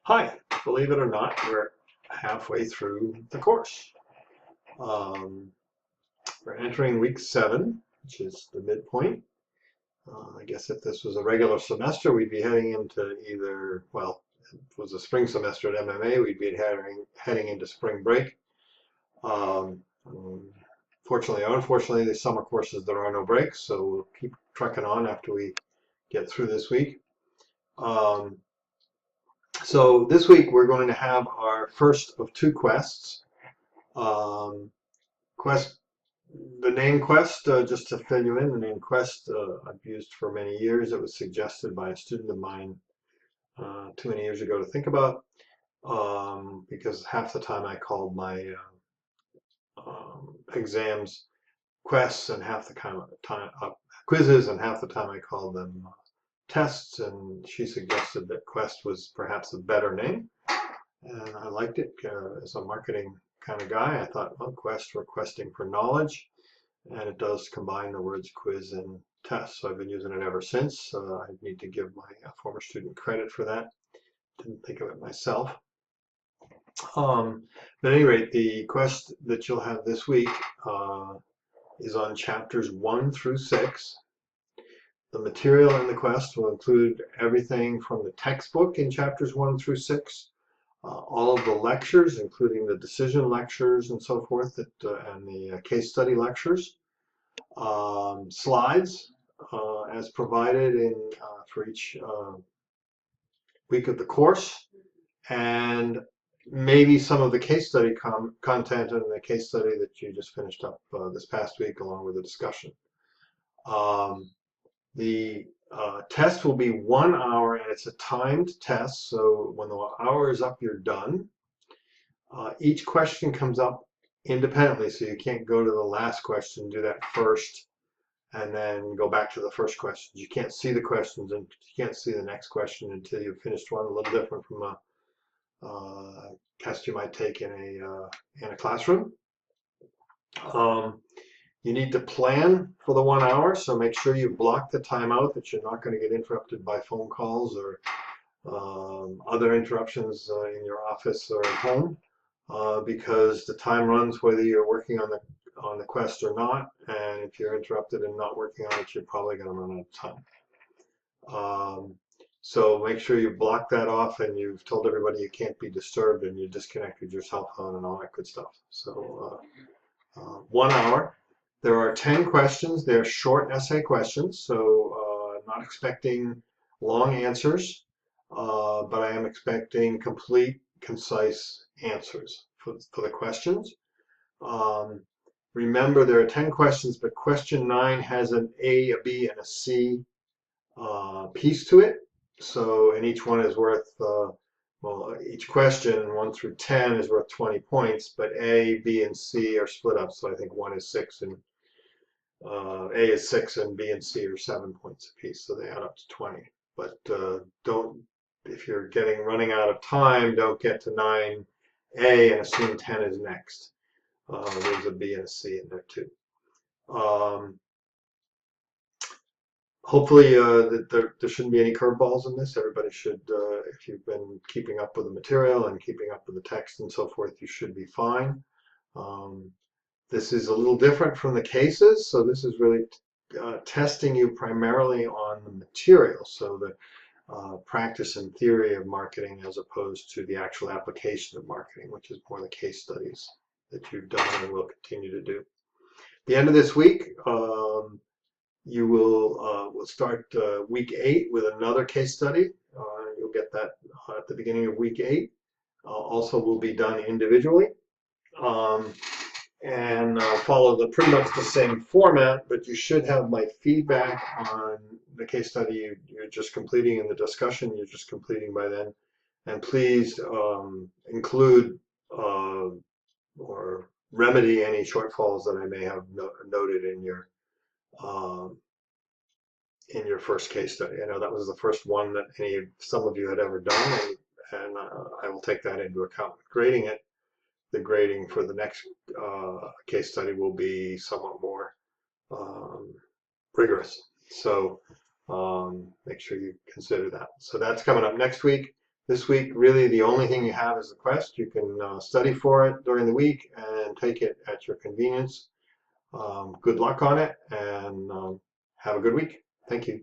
Hi, believe it or not, we're halfway through the course. Um, we're entering week 7, which is the midpoint. I guess if this was a regular semester, we'd be heading into either, well, if it was a spring semester at MMA, we'd be heading into spring break. Fortunately or unfortunately, the summer courses, there are no breaks, so we'll keep trucking on after we get through this week. So this week we're going to have our first of 2 quests. Quest, the name Quest, just to fill you in, the name Quest I've used for many years. It was suggested by a student of mine too many years ago to think about, because half the time I called my exams quests, and half the time quizzes, and half the time I called them tests, and she suggested that Quest was perhaps a better name, and I liked it. As a marketing kind of guy, I thought, well, Quest, we're questing for knowledge, and it does combine the words quiz and test, so I've been using it ever since. I need to give my former student credit for that. Didn't think of it myself. But at any rate, the quest that you'll have this week is on chapters 1 through 6. The material in the quest will include everything from the textbook in chapters 1 through 6, all of the lectures, including the decision lectures and so forth, and the case study lectures, slides as provided for each week of the course, and maybe some of the case study content in the case study that you just finished up this past week, along with the discussion. The test will be 1 hour, and it's a timed test, so when the hour is up, you're done. Each question comes up independently, so you can't go to the last question, do that first, and then go back to the first question. You can't see the questions, and you can't see the next question until you've finished one. A little different from a test you might take in a classroom. You need to plan for the 1 hour, so make sure you block the time out, that you're not going to get interrupted by phone calls or other interruptions in your office or at home, because the time runs whether you're working on the quest or not, and if you're interrupted and not working on it, you're probably going to run out of time. So make sure you block that off, and you've told everybody you can't be disturbed, and you disconnected your cell phone and all that good stuff. So 1 hour. There are 10 questions. They're short essay questions, so I'm not expecting long answers, but I am expecting complete, concise answers for the questions. Remember, there are 10 questions, but question 9 has an A, a B, and a C piece to it. So, and each one is worth, well, each question 1 through 10 is worth 20 points, but A, B, and C are split up. So I think 1 is 6, and A is 6, and B and C are 7 points apiece. So they add up to 20. But don't, if you're running out of time, don't get to 9A and assume 10 is next. There's a B and a C in there too. Hopefully there shouldn't be any curveballs in this. Everybody should, if you've been keeping up with the material and keeping up with the text and so forth, you should be fine. This is a little different from the cases, so this is really testing you primarily on the material, so the practice and theory of marketing, as opposed to the actual application of marketing, which is more the case studies that you've done and will continue to do. The end of this week, you will we'll start week 8 with another case study. You'll get that at the beginning of week 8. Also will be done individually, and follow pretty much the same format, but you should have my feedback on the case study you're just completing and the discussion you're just completing by then. And please include or remedy any shortfalls that I may have noted in your first case study. I know that was the first one that some of you had ever done, and I will take that into account with grading it. The grading for the next case study will be somewhat more rigorous. So make sure you consider that. So that's coming up next week. This week, really, the only thing you have is the quest. You can study for it during the week and take it at your convenience. Good luck on it, and have a good week. Thank you.